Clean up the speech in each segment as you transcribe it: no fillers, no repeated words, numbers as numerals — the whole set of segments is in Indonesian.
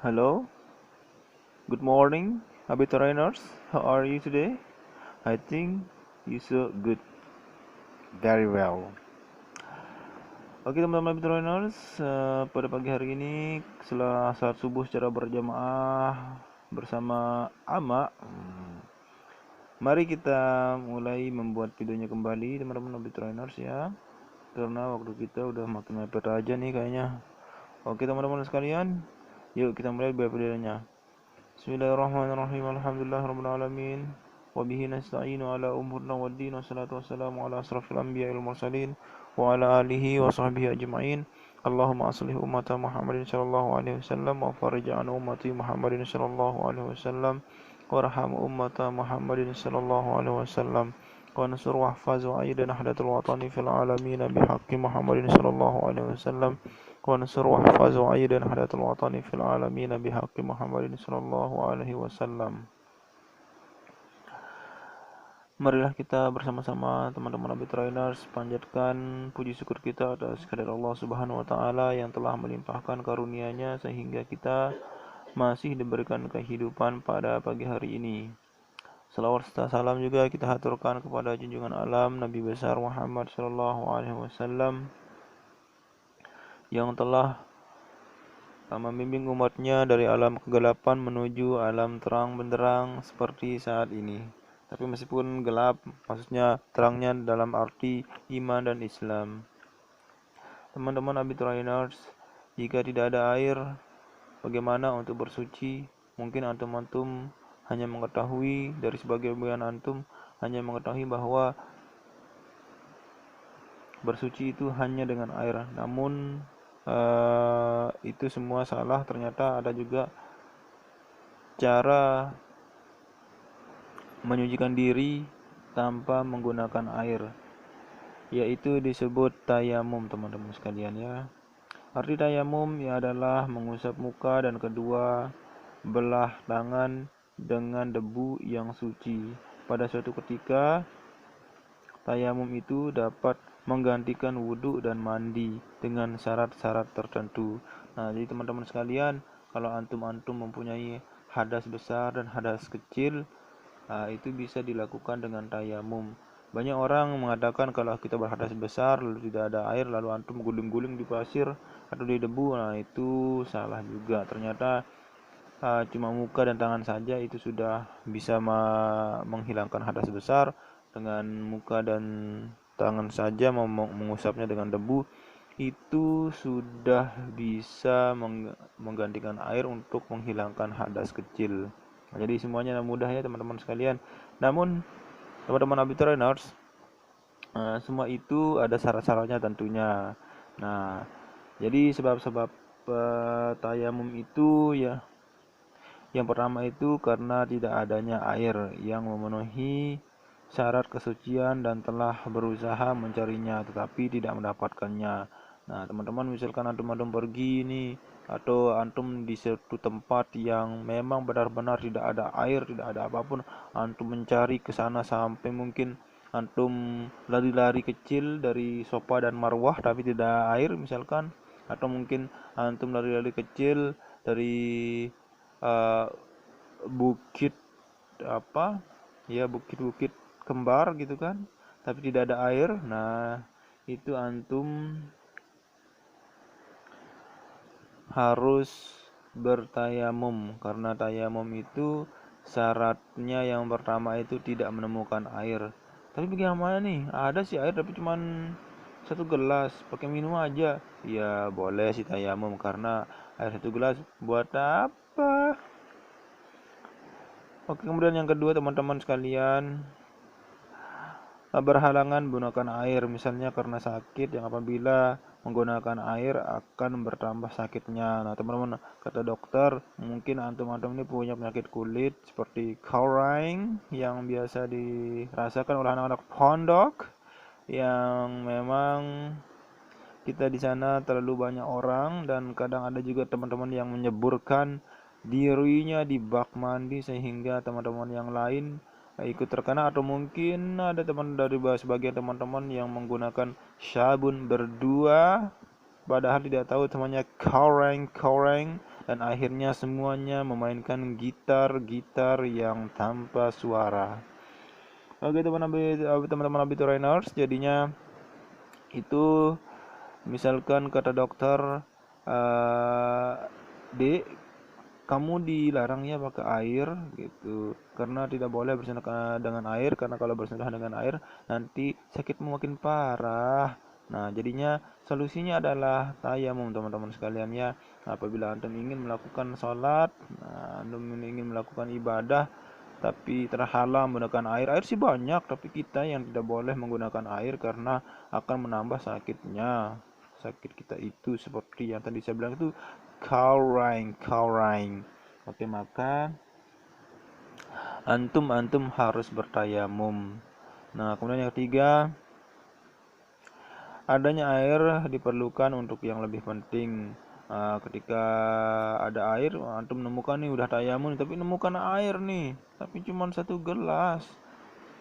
Hello, good morning, Habitariners. How are you today? I think you so good, very well. Oke teman-teman Habitariners, pada pagi hari ini setelah salat subuh secara berjamaah bersama Ama, mari kita mulai membuat videonya kembali teman-teman Habitariners ya. Karena waktu kita udah makin mepet aja nih kayaknya. Oke teman-teman sekalian, yuk kita mulai buat videonya. Bismillahirrahmanirrahim. Alhamdulillahirabbil alamin. Wa bihi nasta'inu ala umurina waddin. Wassalatu wassalamu ala asrafil anbiya'i wal mursalin wa ala alihi wa sahbihi ajma'in. Allahumma aslih ummata Muhammadin sallallahu alaihi wasallam wa farij an ummati Muhammadin sallallahu alaihi wasallam warham ummata Muhammadin sallallahu alaihi wasallam wa nasur wahfaz wa aidan ahdatul watani fil alamin bihaqqi Muhammadin sallallahu alaihi wasallam ونصر واحفظ وأيد حياة الوطن في العالمين بحق محمد صلى الله عليه وسلم. Marilah kita bersama-sama teman-teman Nabi Trainers panjatkan puji syukur kita atas kehadirat Allah Subhanahu wa taala yang telah melimpahkan karunia-Nya sehingga kita masih diberikan kehidupan pada pagi hari ini. Salawat serta salam juga kita haturkan kepada junjungan alam Nabi besar Muhammad sallallahu alaihi wasallam yang telah membimbing umatnya dari alam kegelapan menuju alam terang benderang seperti saat ini. Tapi meskipun gelap, maksudnya terangnya dalam arti iman dan Islam. Teman-teman Habitariners, jika tidak ada air, bagaimana untuk bersuci? Mungkin antum-antum hanya mengetahui, dari sebagian antum hanya mengetahui bahwa bersuci itu hanya dengan air. Namun itu semua salah. Ternyata ada juga cara menyucikan diri tanpa menggunakan air, yaitu disebut tayamum teman-teman sekalian ya. Arti tayamum ya adalah mengusap muka dan kedua belah tangan dengan debu yang suci. Pada suatu ketika tayamum itu dapat menggantikan wudhu dan mandi dengan syarat-syarat tertentu. Nah, jadi teman-teman sekalian, kalau antum-antum mempunyai hadas besar dan hadas kecil, itu bisa dilakukan dengan tayamum. Banyak orang mengatakan kalau kita berhadas besar lalu tidak ada air lalu antum guling-guling di pasir atau di debu, nah itu salah juga. Ternyata cuma muka dan tangan saja itu sudah bisa menghilangkan hadas besar. Dengan muka dan tangan saja mengusapnya dengan debu itu sudah bisa menggantikan air untuk menghilangkan hadas kecil. Nah, jadi semuanya mudah ya teman-teman sekalian. Namun teman-teman Habitariners, semua itu ada syarat-syaratnya tentunya. Nah, jadi sebab-sebab tayamum itu ya, yang pertama itu karena tidak adanya air yang memenuhi syarat kesucian dan telah berusaha mencarinya tetapi tidak mendapatkannya. Nah, teman-teman misalkan antum pergi nih atau antum di suatu tempat yang memang benar-benar tidak ada air, tidak ada apapun, antum mencari ke sana sampai mungkin antum lari-lari kecil dari Sofa dan Marwah tapi tidak ada air misalkan, atau mungkin antum lari-lari kecil dari bukit apa ya, bukit-bukit kembar gitu kan, tapi tidak ada air. Nah, itu antum harus bertayamum, karena tayamum itu syaratnya yang pertama itu tidak menemukan air. Tapi bagaimana nih, ada sih air tapi cuman satu gelas, pakai minum aja. Ya boleh sih tayamum, karena air satu gelas buat apa? Oke, kemudian yang kedua teman-teman sekalian, berhalangan menggunakan air, misalnya karena sakit yang apabila menggunakan air akan bertambah sakitnya. Nah teman-teman, kata dokter, mungkin antum-antum ini punya penyakit kulit seperti cowring yang biasa dirasakan oleh anak-anak pondok, yang memang kita di sana terlalu banyak orang, dan kadang ada juga teman-teman yang menyeburkan dirinya di bak mandi sehingga teman-teman yang lain ikut terkena, atau mungkin ada teman dari sebagian teman-teman yang menggunakan sabun berdua padahal tidak tahu temannya koreng dan akhirnya semuanya memainkan gitar-gitar yang tanpa suara. Oke teman-teman Abiturainers, jadinya itu misalkan kata dokter, Dek, kamu dilarang ya pakai air gitu, karena tidak boleh bersentuhan dengan air, karena kalau bersentuhan dengan air nanti sakitmu makin parah. Nah, jadinya solusinya adalah tayamum teman-teman sekalian ya. Apabila antum ingin melakukan sholat, antum ingin melakukan ibadah tapi terhalang menggunakan air. Air sih banyak, tapi kita yang tidak boleh menggunakan air karena akan menambah sakitnya. Sakit kita itu seperti yang tadi saya bilang itu kauraing. Oke, maka antum harus bertayamum. Nah, kemudian yang ketiga, adanya air diperlukan untuk yang lebih penting. Ketika ada air, antum menemukan nih udah tayamum, tapi nemukan air nih, tapi cuma 1 gelas.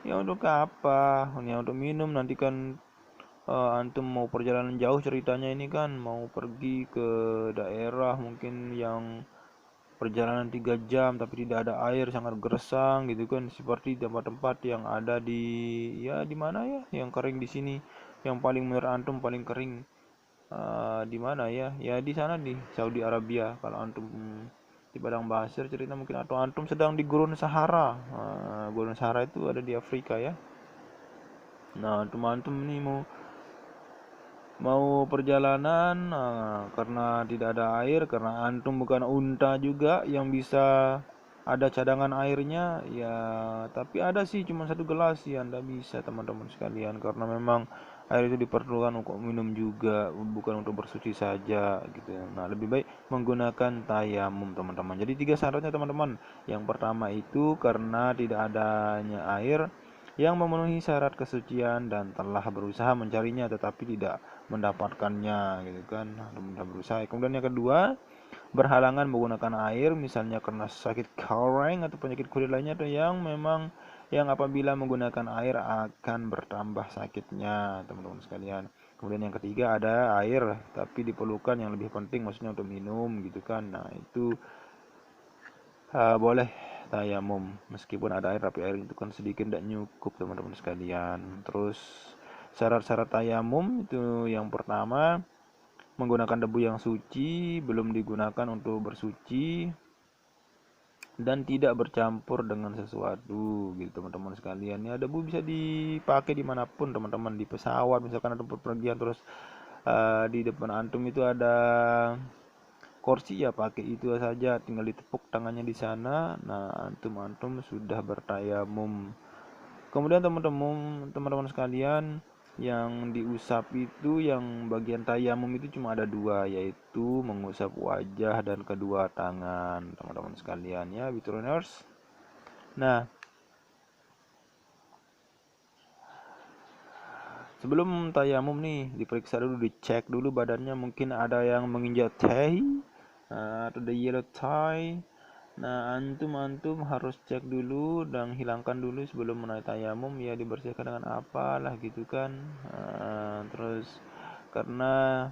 Ya untuk apa? Ya untuk minum. Nanti kan antum mau perjalanan jauh, ceritanya ini kan mau pergi ke daerah mungkin yang perjalanan 3 jam tapi tidak ada air, sangat gersang gitu kan, seperti tempat-tempat yang ada di, ya di mana ya yang kering di sini, yang paling menurut antum paling kering di mana ya? Ya di sana di Saudi Arabia. Kalau antum di padang pasir cerita mungkin, atau antum sedang di Gurun Sahara. Gurun Sahara itu ada di Afrika ya. Nah, antum nih mau perjalanan, karena tidak ada air, karena antum bukan unta juga yang bisa ada cadangan airnya ya, tapi ada sih cuma 1 gelas ya, anda bisa teman-teman sekalian, karena memang air itu diperlukan untuk minum juga, bukan untuk bersuci saja gitu. Nah, lebih baik menggunakan tayamum teman-teman. Jadi 3 syaratnya teman-teman. Yang pertama itu karena tidak adanya air yang memenuhi syarat kesucian dan telah berusaha mencarinya tetapi tidak mendapatkannya gitu kan, sudah berusaha. Kemudian yang kedua, berhalangan menggunakan air, misalnya karena sakit kaurang atau penyakit kulit lainnya, atau yang memang yang apabila menggunakan air akan bertambah sakitnya teman-teman sekalian. Kemudian yang ketiga, ada air tapi diperlukan yang lebih penting, maksudnya untuk minum gitu kan. Nah itu boleh tayamum meskipun ada air, tapi air itu kan sedikit tidak cukup teman-teman sekalian. Terus syarat-syarat tayamum itu, yang pertama menggunakan debu yang suci, belum digunakan untuk bersuci, dan tidak bercampur dengan sesuatu gitu teman-teman sekalian ya. Debu bisa dipakai dimanapun teman-teman, di pesawat misalkan ada perpergian, terus di depan antum itu ada kursi ya, pakai itu saja, tinggal ditepuk tangannya di sana. Nah, antum sudah bertayamum. Kemudian teman-teman sekalian, yang diusap itu, yang bagian tayamum itu cuma ada 2, yaitu mengusap wajah dan kedua tangan teman-teman sekalian ya, Bitrunners. Nah, sebelum tayamum nih, diperiksa dulu, dicek dulu badannya, mungkin ada yang menginjak teh atau the yellow tie. Nah, antum harus cek dulu dan hilangkan dulu sebelum menaik tayamum ya, dibersihkan dengan apalah gitu kan. Terus karena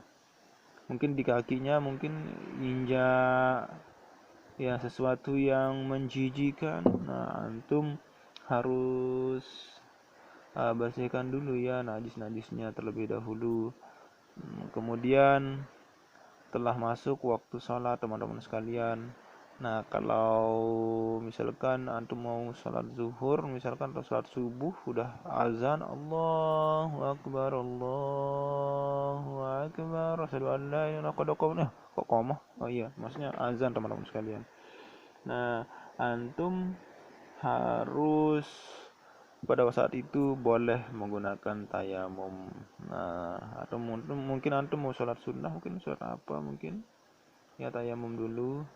mungkin di kakinya mungkin injak ya sesuatu yang menjijikan. Nah, antum harus bersihkan dulu ya najis-najisnya terlebih dahulu. Kemudian telah masuk waktu sholat teman-teman sekalian. Nah, kalau misalkan antum mau sholat zuhur, misalkan atau sholat subuh, udah azan, Allahu Akbar, asyhadu an la ilaha illallah, kok komoh? Oh iya, maksudnya azan teman-teman sekalian. Nah, antum harus pada saat itu boleh menggunakan tayamum. Nah, atau mungkin antum mau sholat sunnah, mungkin sholat apa mungkin ya, tayamum dulu.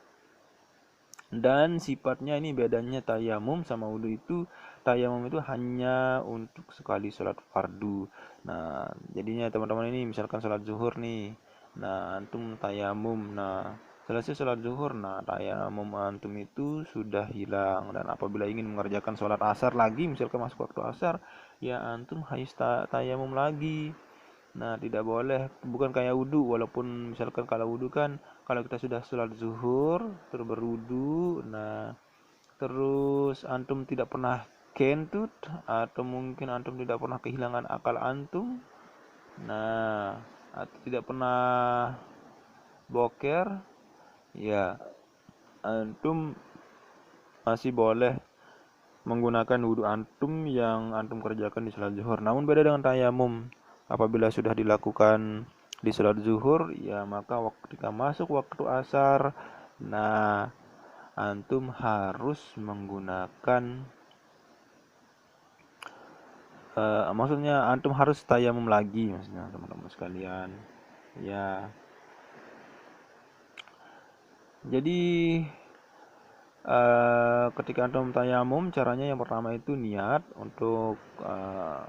Dan sifatnya ini bedanya tayamum sama wudhu itu, tayamum itu hanya untuk sekali sholat fardu. Nah, jadinya teman-teman ini misalkan sholat zuhur nih, nah antum tayamum, nah selesai sholat zuhur, nah tayamum antum itu sudah hilang. Dan apabila ingin mengerjakan sholat asar lagi, misalkan masuk waktu asar, ya antum harus tayamum lagi. Nah, tidak boleh, bukan kayak wudhu, walaupun misalkan kalau wudhu kan, kalau kita sudah sholat zuhur, terus berwudhu, nah, terus antum tidak pernah kentut, atau mungkin antum tidak pernah kehilangan akal antum, nah, atau tidak pernah boker, ya, antum masih boleh menggunakan wudhu antum yang antum kerjakan di sholat zuhur. Namun beda dengan tayamum. Apabila sudah dilakukan di sholat zuhur, ya maka ketika masuk waktu asar, nah antum harus menggunakan, maksudnya antum harus tayamum lagi, maksudnya teman-teman sekalian. Ya, jadi ketika antum tayamum, caranya yang pertama itu niat untuk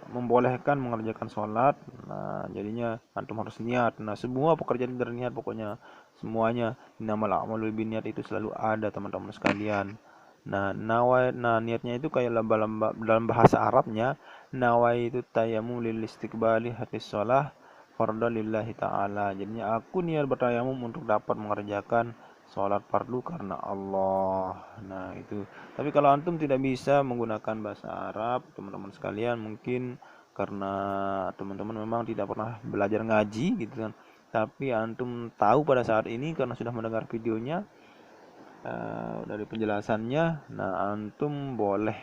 membolehkan mengerjakan sholat. Nah, jadinya antum harus niat. Nah, semua pekerjaan dari niat, pokoknya semuanya. Innamal a'malu binniyat itu selalu ada, teman-teman sekalian. Nah, niatnya itu kayak dalam bahasa Arabnya, nawai itu tayamum lil istiqbali hafiz sholah farda lillahi ta'ala. Jadinya aku niat bertayamum untuk dapat mengerjakan sholat fardu karena Allah. Nah, itu. Tapi kalau antum tidak bisa menggunakan bahasa Arab, teman-teman sekalian, mungkin karena teman-teman memang tidak pernah belajar ngaji gitu kan. Tapi antum tahu pada saat ini karena sudah mendengar videonya, dari penjelasannya, nah antum boleh.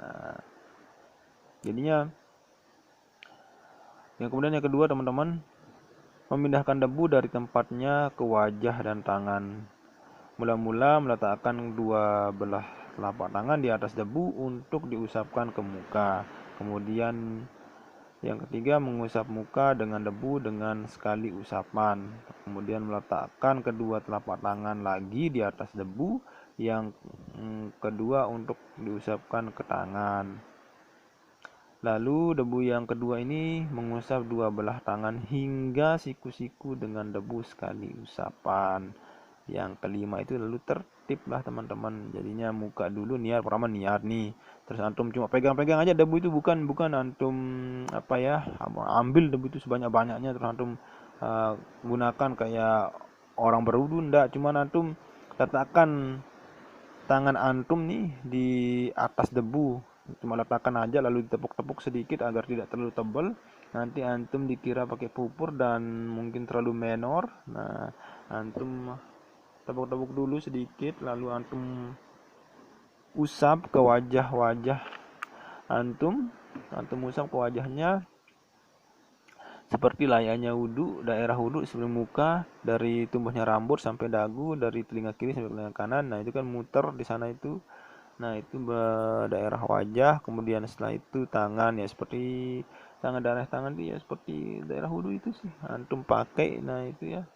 Nah, jadinya kemudian yang kedua, teman-teman, memindahkan debu dari tempatnya ke wajah dan tangan. Mula-mula meletakkan dua belah telapak tangan di atas debu untuk diusapkan ke muka. Kemudian yang ketiga, mengusap muka dengan debu dengan sekali usapan. Kemudian meletakkan kedua telapak tangan lagi di atas debu yang kedua untuk diusapkan ke tangan. Lalu debu yang kedua ini mengusap dua belah tangan hingga siku-siku dengan debu sekali usapan. Yang kelima itu lalu tertiblah teman-teman. Jadinya muka dulu, niat pertama, niat nih. Terus antum cuma pegang-pegang aja debu itu, bukan antum ambil debu itu sebanyak-banyaknya terus antum gunakan kayak orang berwudu, enggak. Cuman antum letakkan tangan antum nih di atas debu, cuma letakkan aja lalu ditepuk-tepuk sedikit agar tidak terlalu tebal. Nanti antum dikira pakai pupur dan mungkin terlalu menor. Nah, antum tepuk-tepuk dulu sedikit, lalu antum usap ke wajah-wajah antum usap ke wajahnya seperti layaknya wudhu, daerah wudhu seperti muka dari tumbuhnya rambut sampai dagu, dari telinga kiri sampai telinga kanan. Nah, itu kan muter di sana itu. Nah, itu daerah wajah. Kemudian setelah itu tangan, ya seperti daerah tangan dia seperti daerah wudhu itu sih antum pakai. Nah, itu ya.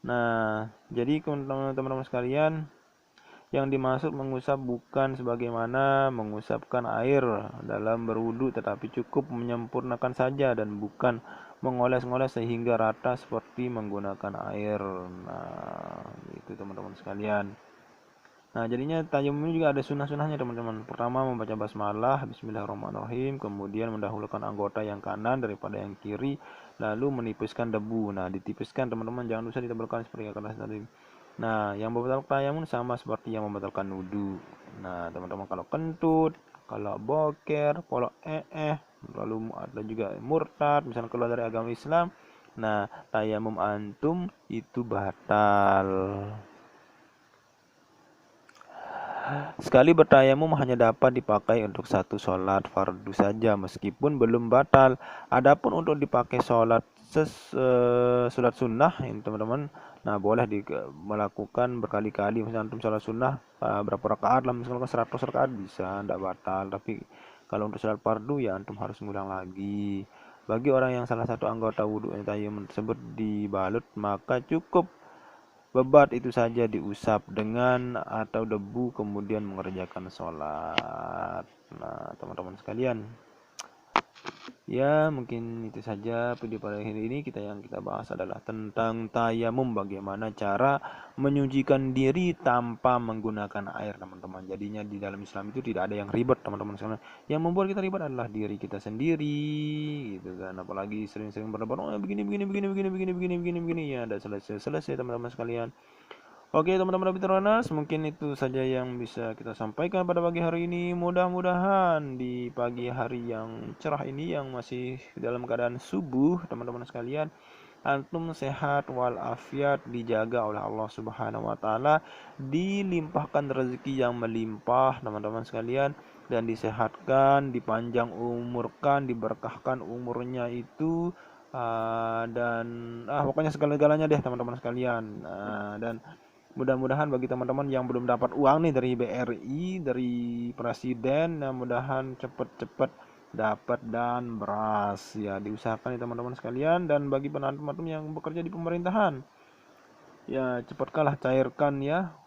Nah, jadi teman-teman sekalian, yang dimaksud mengusap bukan sebagaimana mengusapkan air dalam berwudu, tetapi cukup menyempurnakan saja dan bukan mengoles-ngoles sehingga rata seperti menggunakan air. Nah, itu teman-teman sekalian. Nah, jadinya tayamum ini juga ada sunnah-sunnahnya, teman-teman. Pertama, membaca basmalah, bismillahirrahmanirrahim, kemudian mendahulukan anggota yang kanan daripada yang kiri, lalu menipiskan debu. Nah, ditipiskan, teman-teman, jangan usah ditebalkan seperti kata tadi. Nah, yang membatalkan tayamum sama seperti yang membatalkan wudu. Nah, teman-teman, kalau kentut, kalau boker, kalau lalu ada juga murtad, misalnya keluar dari agama Islam, nah, tayamum antum itu batal. Sekali bertayamum hanya dapat dipakai untuk satu sholat fardu saja meskipun belum batal. Adapun untuk dipakai sholat sholat sunnah ini teman-teman, nah boleh melakukan berkali-kali. Misalnya antum sholat sunnah berapa rakaat lah, misalkan 100 rakaat bisa, tidak batal. Tapi kalau untuk sholat fardu ya antum harus ngulang lagi. Bagi orang yang salah satu anggota wudhu tayamum tersebut dibalut, maka cukup bebat itu saja diusap dengan atau debu kemudian mengerjakan sholat. Nah, teman-teman sekalian, Ya, mungkin itu saja video pada hari ini. Yang kita bahas adalah tentang tayamum, bagaimana cara menyucikan diri tanpa menggunakan air, teman-teman. Jadinya di dalam Islam itu tidak ada yang ribet, teman-teman sekalian. Yang membuat kita ribet adalah diri kita sendiri, gitu kan. Apalagi sering-sering berdebat, oh begini begini begini begini begini begini begini begini ya, ada selesai teman-teman sekalian. Oke teman-teman Fitronas, mungkin itu saja yang bisa kita sampaikan pada pagi hari ini. Mudah-mudahan di pagi hari yang cerah ini, yang masih dalam keadaan subuh, teman-teman sekalian, antum sehat walafiat, dijaga oleh Allah Subhanahu wa taala, dilimpahkan rezeki yang melimpah teman-teman sekalian, dan disehatkan, dipanjang umurkan, diberkahkan umurnya itu, dan pokoknya segala-galanya deh teman-teman sekalian. Dan mudah-mudahan bagi teman-teman yang belum dapat uang nih dari BRI, dari presiden, mudah-mudahan cepet-cepet dapat dan beras ya, diusahakan ya teman-teman sekalian. Dan bagi teman-teman yang bekerja di pemerintahan, ya cepatkanlah cairkan ya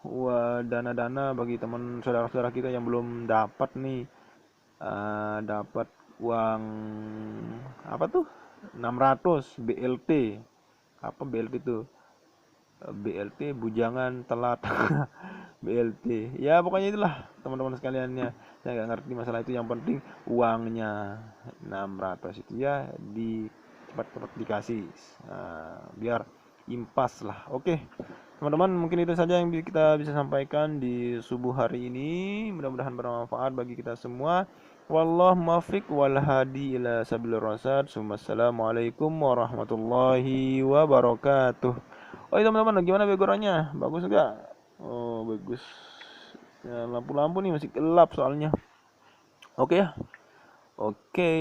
dana-dana bagi teman saudara-saudara kita yang belum dapat nih, dapat uang apa tuh, 600 BLT. Apa BLT itu? BLT bujangan telat. BLT ya, pokoknya itulah teman-teman sekalian ya. Saya nggak ngerti masalah itu, yang penting uangnya 600 itu ya di cepat-cepat dikasih, biar impas lah. Oke teman-teman, mungkin itu saja yang kita bisa sampaikan di subuh hari ini. Mudah-mudahan bermanfaat bagi kita semua. Wallahu muwaffiq wal hadi ila sabil rasad. Assalamualaikum warahmatullahi wabarakatuh. Oh iya teman-teman, gimana backgroundnya? Bagus enggak? Oh bagus. Ya, lampu-lampu nih masih gelap soalnya. Oke ya. Oke.